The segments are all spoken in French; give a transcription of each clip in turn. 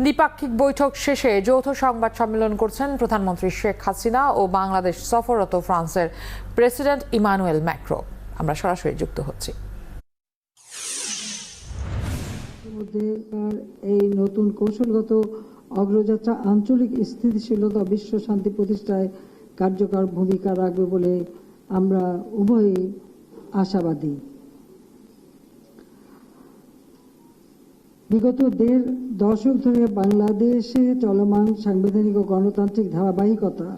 দ্বিপাক্ষিক বৈঠক শেষে যৌথ সংবাদ সম্মেলন করছেন প্রধানমন্ত্রী শেখ হাসিনা ও বাংলাদেশ সফররত ফ্রান্সের প্রেসিডেন্ট ইমানুয়েল ম্যাক্রো। আমরা সরাসরি যুক্ত হচ্ছি। এই নতুন কৌশলগত অগ্রযাত্রা আঞ্চলিক স্থিতিশীলতা বিশ্ব শান্তি প্রতিষ্ঠায় কার্যকর ভূমিকা রাখবে বলে আমরা উভয়ই আশাবাদী। বিগত দেড় দশক ধরে বাংলাদেশে চলমান সাংবিধানিক ও গণতান্ত্রিক ধারাবাহিকতা,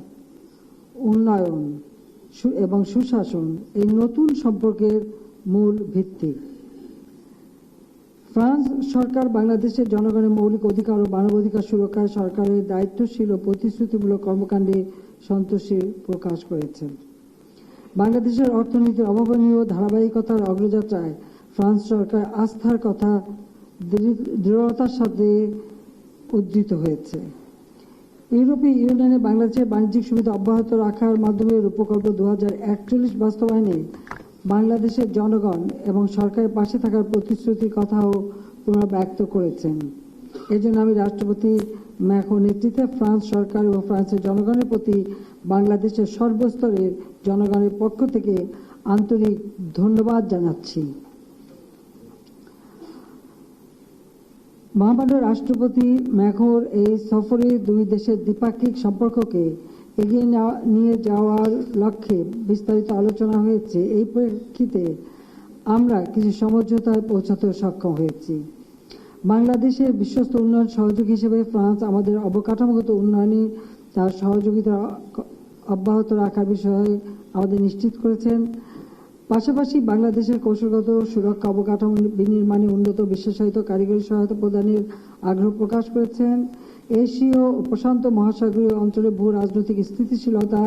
উন্নয়ন এবং সুশাসন এই নতুন সম্পর্কের মূল ভিত্তি। ফ্রান্স সরকার বাংলাদেশের জনগণের মৌলিক অধিকার ও মানবাধিকার সুরক্ষায় সরকারের দায়িত্বশীল ও প্রতিশ্রুতিমূলক কর্মকাণ্ডে সন্তোষী প্রকাশ করেছেন। বাংলাদেশের অর্থনীতির অভাবনীয় ধারাবাহিকতার অগ্রযাত্রায় ফ্রান্স সরকার আস্থার কথা দৃঢ়তার সাথে উদ্ধৃত হয়েছে। ইউরোপীয় ইউনিয়নে বাংলাদেশের বাণিজ্যিক সুবিধা অব্যাহত রাখার মাধ্যমে রূপকল্প 2041 বাস্তবায়নে বাংলাদেশের জনগণ এবং সরকারের পাশে থাকার প্রতিশ্রুতির কথাও পুনর্ব্যক্ত করেছেন। এজন্য আমি রাষ্ট্রপতি ম্যাক্রোর নেতৃত্বে ফ্রান্স সরকার ও ফ্রান্সের জনগণের প্রতি বাংলাদেশের সর্বস্তরের জনগণের পক্ষ থেকে আন্তরিক ধন্যবাদ জানাচ্ছি। মহামান্য রাষ্ট্রপতি ম্যাক্রোর এই সফরে দুই দেশের দ্বিপাক্ষিক সম্পর্ককে এগিয়ে নিয়ে যাওয়ার লক্ষ্যে বিস্তারিত আলোচনা হয়েছে। এই প্রেক্ষিতে আমরা কিছু সমঝোতায় পৌঁছাতে সক্ষম হয়েছি। বাংলাদেশের বিশ্বস্ত উন্নয়ন সহযোগী হিসেবে ফ্রান্স আমাদের অবকাঠামোগত উন্নয়নে তার সহযোগিতা অব্যাহত রাখার বিষয়ে আমাদের নিশ্চিত করেছেন। পাশাপাশি বাংলাদেশের কৌশলগত সুরক্ষা অবকাঠামো বিনির্মাণে উন্নত বিশেষায়িত কারিগরি সহায়তা প্রদানের আগ্রহ প্রকাশ করেছেন। এশীয় ও প্রশান্ত মহাসাগরীয় অঞ্চলে ভূ রাজনৈতিক স্থিতিশীলতা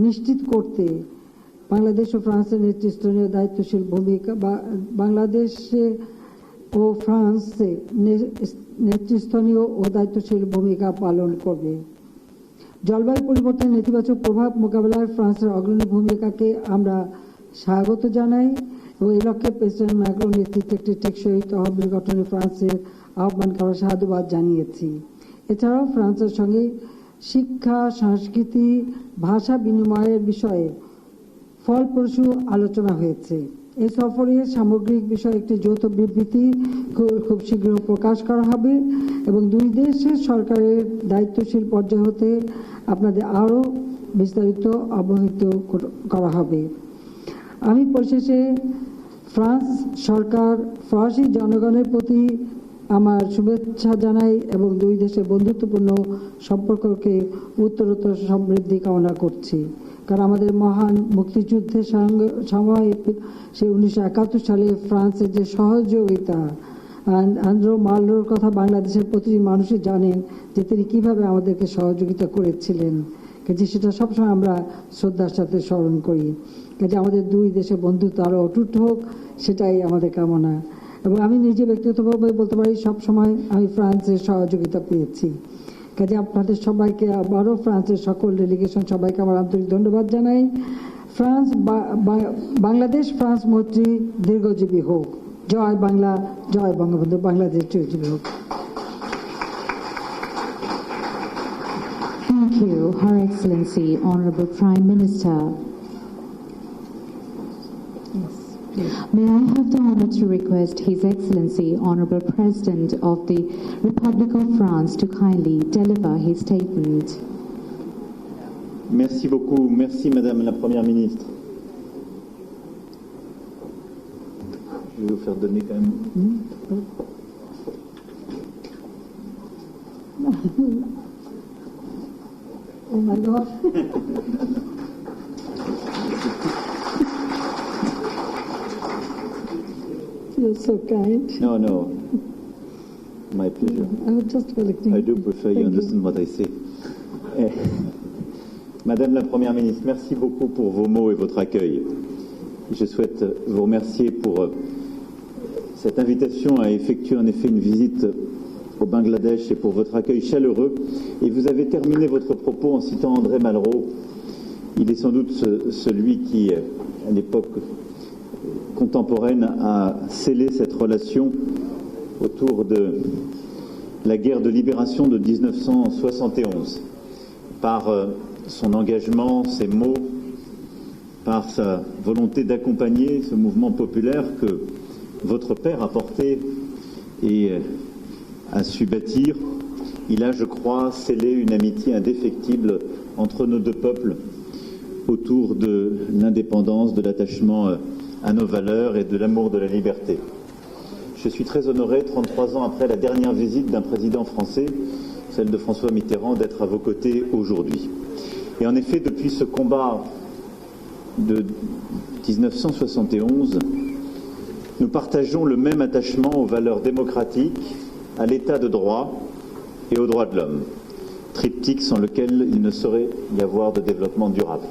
নিশ্চিত করতে বাংলাদেশ ও ফ্রান্সের নেতৃস্থানীয় দায়িত্বশীল ভূমিকা বাংলাদেশে ও ফ্রান্সে নেতৃস্থানীয় ও দায়িত্বশীল ভূমিকা পালন করবে। জলবায়ু পরিবর্তনের নেতিবাচক প্রভাব মোকাবেলায় ফ্রান্সের অগ্রণী ভূমিকাকে আমরা স্বাগত জানাই এবং এই লক্ষ্যে প্রেসিডেন্ট ম্যাক্রোর নেতৃত্বে একটি টেকসই তহবিল গঠনে ফ্রান্সের আহ্বানকে আমরা সাধুবাদ জানিয়েছি। এছাড়াও ফ্রান্সের সঙ্গে শিক্ষা, সংস্কৃতি, ভাষা বিনিময়ের বিষয়ে ফলপ্রসূ আলোচনা হয়েছে। এই সফরের সামগ্রিক বিষয়ে একটি যৌথ বিবৃতি খুব শীঘ্র প্রকাশ করা হবে এবং দুই দেশের সরকারের দায়িত্বশীল পর্যায় হতে আপনাদের আরও বিস্তারিত অবহিত করা হবে। আমি পরিশেষে ফ্রান্স সরকার ফরাসি জনগণের প্রতি আমার শুভেচ্ছা জানাই এবং দুই দেশের বন্ধুত্বপূর্ণ সম্পর্ককে উত্তরোত্তর সমৃদ্ধি কামনা করছি। কারণ আমাদের মহান মুক্তিযুদ্ধের সময় সেই 1971 সালে ফ্রান্সের যে সহযোগিতা, আন্দ্রো মালরোর কথা বাংলাদেশের প্রতিটি মানুষই জানেন যে তিনি কিভাবে আমাদেরকে সহযোগিতা করেছিলেন। কাজে সেটা সবসময় আমরা শ্রদ্ধার সাথে স্মরণ করি। কাজে আমাদের দুই দেশের বন্ধুত্ব আরও অটুট হোক, সেটাই আমাদের কামনা। এবং আমি নিজে ব্যক্তিগতভাবে বলতে পারি সবসময় আমি ফ্রান্সের সহযোগিতা পেয়েছি। কাজে আপনাদের সবাইকে আবারও ফ্রান্সের সকল ডেলিগেশন সবাইকে আমার আন্তরিক ধন্যবাদ জানাই। বাংলাদেশ ফ্রান্স মৈত্রী দীর্ঘজীবী হোক। জয় বাংলা, জয় বঙ্গবন্ধু। বাংলাদেশ চিরজীবী হোক। Thank you, Her Excellency, Honorable Prime Minister. May I have the honor to request His Excellency, Honorable President of the Republic of France, to kindly deliver his statement. Merci beaucoup. Merci, Madame la Première ministre. Je vais vous faire donner quand même. Oh my God. You're so kind. No. My pleasure. I was just collecting. I do prefer you understand what I say. Madame la Première ministre, merci beaucoup pour vos mots et votre accueil. Je souhaite vous remercier pour cette invitation à effectuer en effet une visite au Bangladesh et pour votre accueil chaleureux. Et vous avez terminé votre propos en citant André Malraux. Il est sans doute celui qui, à l'époque contemporaine, a scellé cette relation autour de la guerre de libération de 1971, par son engagement, ses mots, par sa volonté d'accompagner ce mouvement populaire que votre père a porté et a su bâtir. Il a, je crois, scellé une amitié indéfectible entre nos deux peuples autour de l'indépendance, de l'attachement à nos valeurs et de l'amour de la liberté. Je suis très honoré, 33 ans après la dernière visite d'un président français, celle de François Mitterrand, d'être à vos côtés aujourd'hui. Et en effet, depuis ce combat de 1971, nous partageons le même attachement aux valeurs démocratiques, à l'état de droit et aux droits de l'homme, triptyque sans lequel il ne saurait y avoir de développement durable.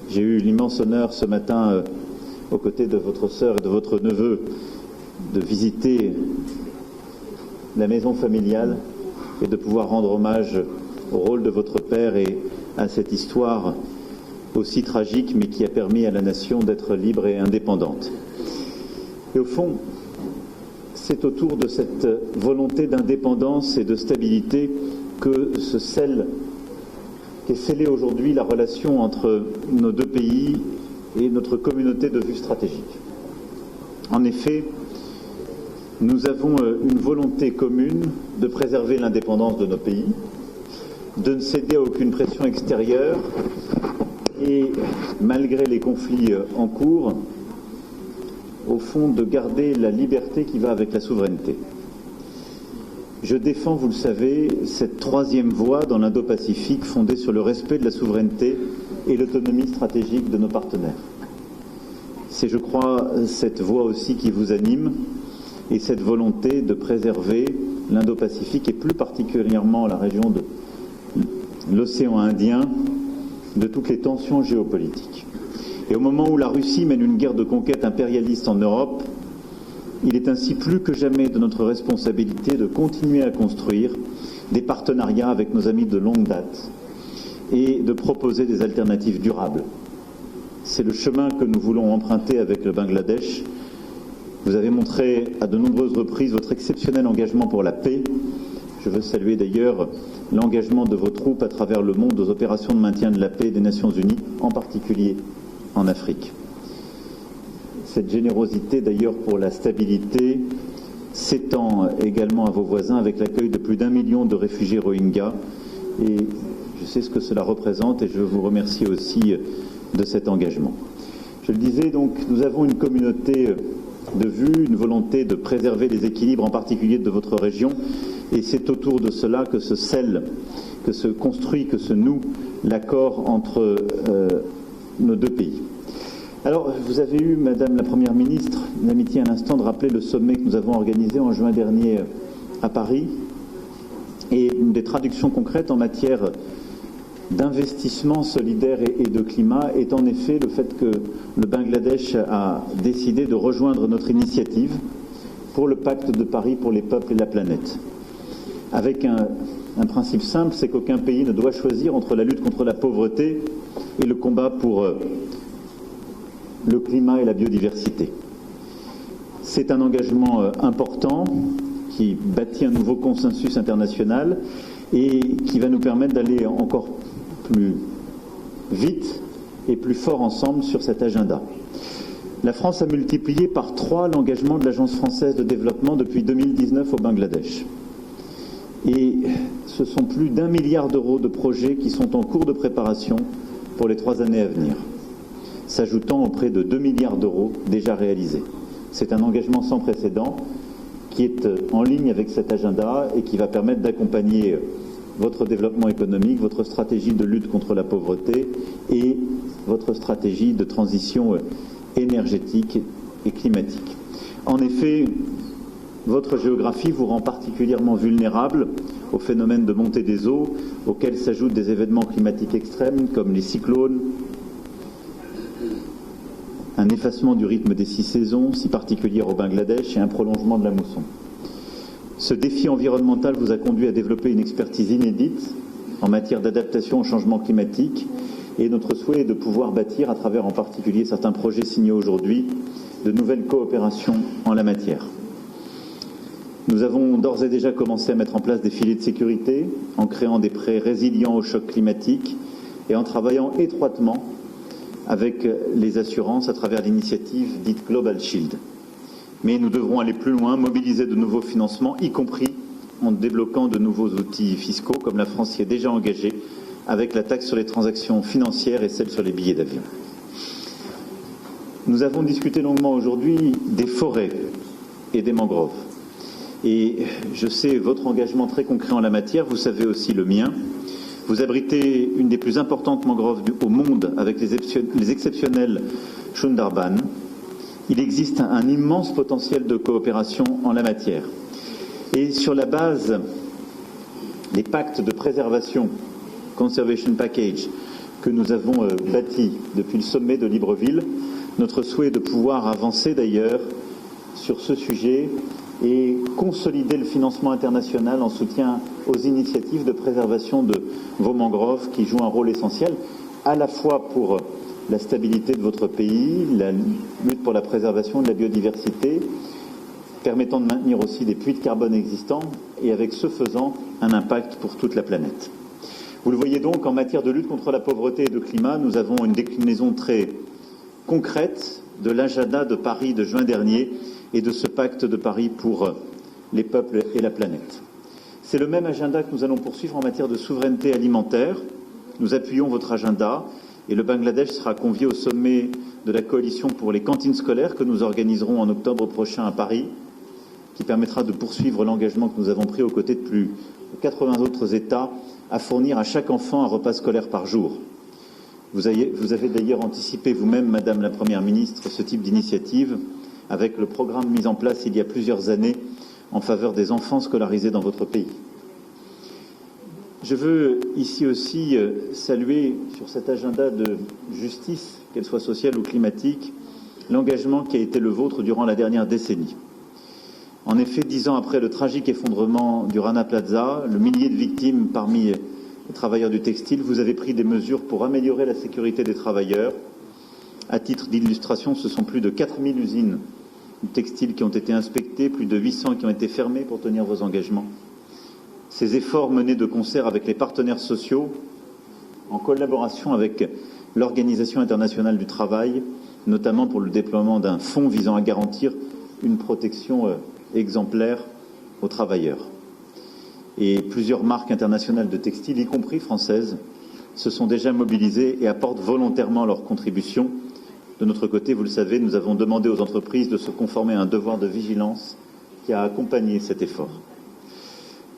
J'ai eu l'immense honneur ce matin, aux côtés de votre sœur et de votre neveu, de visiter la maison familiale et de pouvoir rendre hommage au rôle de votre père et à cette histoire aussi tragique, mais qui a permis à la nation d'être libre et indépendante. Et au fond, c'est autour de cette volonté d'indépendance et de stabilité que qu'est scellée aujourd'hui la relation entre nos deux pays et notre communauté de vue stratégique. En effet, nous avons une volonté commune de préserver l'indépendance de nos pays, de ne céder à aucune pression extérieure et, malgré les conflits en cours, au fond, de garder la liberté qui va avec la souveraineté. Je défends, vous le savez, cette troisième voie dans l'Indo-Pacifique fondée sur le respect de la souveraineté et l'autonomie stratégique de nos partenaires. C'est, je crois, cette voie aussi qui vous anime et cette volonté de préserver l'Indo-Pacifique et plus particulièrement la région de l'océan Indien de toutes les tensions géopolitiques. Et au moment où la Russie mène une guerre de conquête impérialiste en Europe, il est ainsi plus que jamais de notre responsabilité de continuer à construire des partenariats avec nos amis de longue date et de proposer des alternatives durables. C'est le chemin que nous voulons emprunter avec le Bangladesh. Vous avez montré à de nombreuses reprises votre exceptionnel engagement pour la paix. Je veux saluer d'ailleurs l'engagement de vos troupes à travers le monde aux opérations de maintien de la paix des Nations Unies, en particulier en Afrique. Cette générosité d'ailleurs pour la stabilité s'étend également à vos voisins avec l'accueil de plus d'1 million de réfugiés Rohingyas. Et je sais ce que cela représente et je veux vous remercier aussi de cet engagement. Je le disais donc, nous avons une communauté de vue, une volonté de préserver les équilibres en particulier de votre région et c'est autour de cela que se scelle, que se construit, que se noue l'accord entre nos deux pays. Alors, vous avez eu, Madame la Première ministre, l'amitié à l'instant de rappeler le sommet que nous avons organisé en juin dernier à Paris et une des traductions concrètes en matière d'investissement solidaire et de climat est en effet le fait que le Bangladesh a décidé de rejoindre notre initiative pour le pacte de Paris pour les peuples et la planète. Avec un principe simple, c'est qu'aucun pays ne doit choisir entre la lutte contre la pauvreté et le combat pour le climat et la biodiversité. C'est un engagement important qui bâtit un nouveau consensus international et qui va nous permettre d'aller encore plus vite et plus fort ensemble sur cet agenda. La France a multiplié par 3 l'engagement de l'Agence française de développement depuis 2019 au Bangladesh. Et ce sont plus d'1 milliard d'euros de projets qui sont en cours de préparation pour les 3 années à venir, s'ajoutant aux près de 2 milliards d'euros déjà réalisés. C'est un engagement sans précédent qui est en ligne avec cet agenda et qui va permettre d'accompagner votre développement économique, votre stratégie de lutte contre la pauvreté et votre stratégie de transition énergétique et climatique. En effet, votre géographie vous rend particulièrement vulnérable aux phénomènes de montée des eaux, auxquels s'ajoutent des événements climatiques extrêmes comme les cyclones, un effacement du rythme des 6 saisons, si particulières au Bangladesh, et un prolongement de la mousson. Ce défi environnemental vous a conduit à développer une expertise inédite en matière d'adaptation au changement climatique et notre souhait est de pouvoir bâtir, à travers en particulier certains projets signés aujourd'hui, de nouvelles coopérations en la matière. Nous avons d'ores et déjà commencé à mettre en place des filets de sécurité en créant des prêts résilients au choc climatique et en travaillant étroitement avec les assurances à travers l'initiative dite Global Shield. Mais nous devrons aller plus loin, mobiliser de nouveaux financements, y compris en débloquant de nouveaux outils fiscaux, comme la France y est déjà engagée, avec la taxe sur les transactions financières et celle sur les billets d'avion. Nous avons discuté longuement aujourd'hui des forêts et des mangroves. Et je sais votre engagement très concret en la matière, vous savez aussi le mien. Vous abritez une des plus importantes mangroves au monde avec les exceptionnels Sundarban. Il existe un immense potentiel de coopération en la matière. Et sur la base des pactes de préservation, Conservation Package, que nous avons bâtis depuis le sommet de Libreville, notre souhait est de pouvoir avancer d'ailleurs sur ce sujet et consolider le financement international en soutien aux initiatives de préservation de vos mangroves qui jouent un rôle essentiel à la fois pour la stabilité de votre pays, la lutte pour la préservation de la biodiversité, permettant de maintenir aussi des puits de carbone existants et avec ce faisant un impact pour toute la planète. Vous le voyez donc, en matière de lutte contre la pauvreté et de climat, nous avons une déclinaison très concrète de l'agenda de Paris de juin dernier et de ce pacte de Paris pour les peuples et la planète. C'est le même agenda que nous allons poursuivre en matière de souveraineté alimentaire. Nous appuyons votre agenda et le Bangladesh sera convié au sommet de la coalition pour les cantines scolaires que nous organiserons en octobre prochain à Paris, qui permettra de poursuivre l'engagement que nous avons pris aux côtés de plus de 80 autres États à fournir à chaque enfant un repas scolaire par jour. Vous avez d'ailleurs anticipé vous-même, Madame la Première ministre, ce type d'initiative avec le programme mis en place il y a plusieurs années en faveur des enfants scolarisés dans votre pays. Je veux ici aussi saluer sur cet agenda de justice, qu'elle soit sociale ou climatique, l'engagement qui a été le vôtre durant la dernière décennie. En effet, 10 ans après le tragique effondrement du Rana Plaza, le millier de victimes parmi les travailleurs du textile, vous avez pris des mesures pour améliorer la sécurité des travailleurs. À titre d'illustration, ce sont plus de 4000 usines textiles qui ont été inspectées, plus de 800 qui ont été fermées pour tenir vos engagements. Ces efforts menés de concert avec les partenaires sociaux, en collaboration avec l'Organisation internationale du travail, notamment pour le déploiement d'un fonds visant à garantir une protection exemplaire aux travailleurs. Et plusieurs marques internationales de textiles, y compris françaises, se sont déjà mobilisées et apportent volontairement leur contribution. De notre côté, vous le savez, nous avons demandé aux entreprises de se conformer à un devoir de vigilance qui a accompagné cet effort.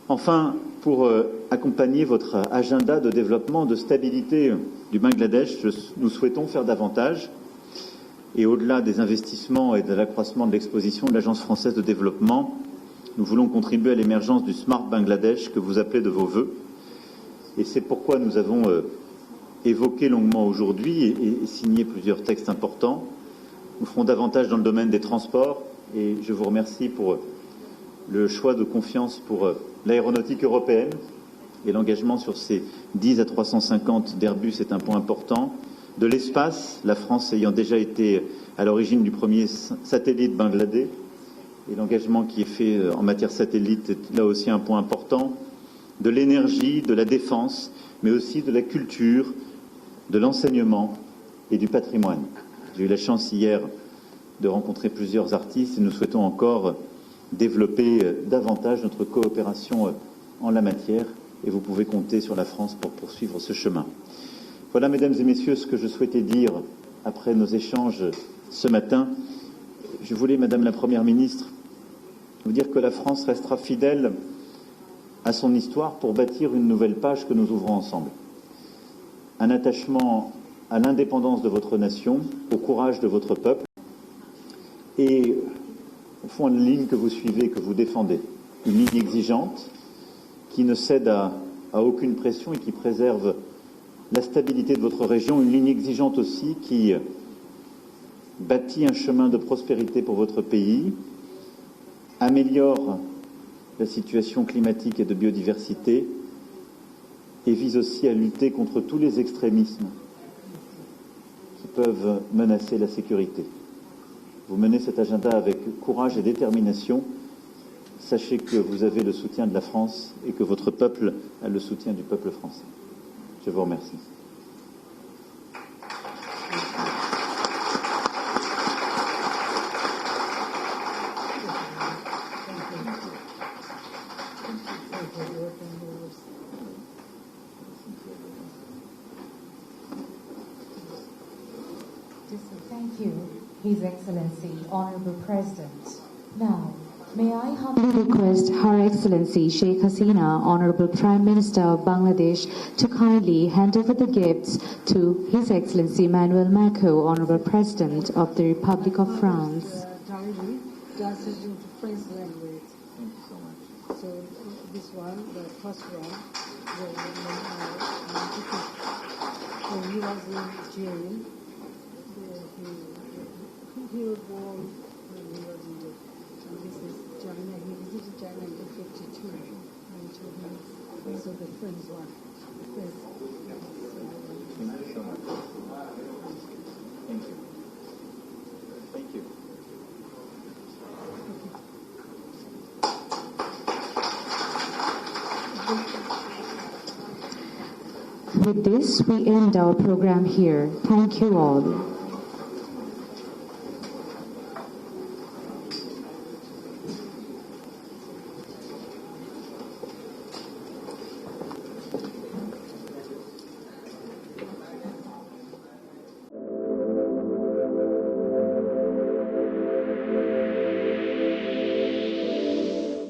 Enfin, pour accompagner votre agenda de développement, de stabilité du Bangladesh, nous souhaitons faire davantage. Et au-delà des investissements et de l'accroissement de l'exposition de l'Agence française de développement, nous voulons contribuer à l'émergence du Smart Bangladesh que vous appelez de vos vœux. Et c'est pourquoi nous avons évoqué longuement aujourd'hui et signé plusieurs textes importants. Nous ferons davantage dans le domaine des transports et je vous remercie pour le choix de confiance pour l'aéronautique européenne et l'engagement sur ces 10 à 350 d'Airbus est un point important. De l'espace, la France ayant déjà été à l'origine du premier satellite Bangladesh et l'engagement qui est fait en matière satellite est là aussi un point important. De l'énergie, de la défense, mais aussi de la culture, de l'enseignement et du patrimoine. J'ai eu la chance hier de rencontrer plusieurs artistes et nous souhaitons encore développer davantage notre coopération en la matière et vous pouvez compter sur la France pour poursuivre ce chemin. Voilà, mesdames et messieurs, ce que je souhaitais dire après nos échanges ce matin. Je voulais, Madame la Première ministre, vous dire que la France restera fidèle à son histoire pour bâtir une nouvelle page que nous ouvrons ensemble. Un attachement à l'indépendance de votre nation, au courage de votre peuple et, au fond, une ligne que vous suivez, que vous défendez. Une ligne exigeante qui ne cède à aucune pression et qui préserve la stabilité de votre région. Une ligne exigeante aussi qui bâtit un chemin de prospérité pour votre pays, améliore la situation climatique et de biodiversité et vise aussi à lutter contre tous les extrémismes qui peuvent menacer la sécurité. Vous menez cet agenda avec courage et détermination sachez que vous avez le soutien de la France et que votre peuple a le soutien du peuple français. Je vous remercie. Thank you, His Excellency, Honorable President. Now, may I humbly request Her Excellency Sheikh Hasina, Honorable Prime Minister of Bangladesh, to kindly hand over the gifts to His Excellency Emmanuel Macron, Honorable President of the Republic of France. Diary translated into French language. Thank you so much. So this one, the first one, when he was in jail. He was born when he was in jail. And this is China. He visited China in 1952. And so he also the French one. Yes. Thank you so much. Thank you. Thank you. With this, we end our program here. Thank you all.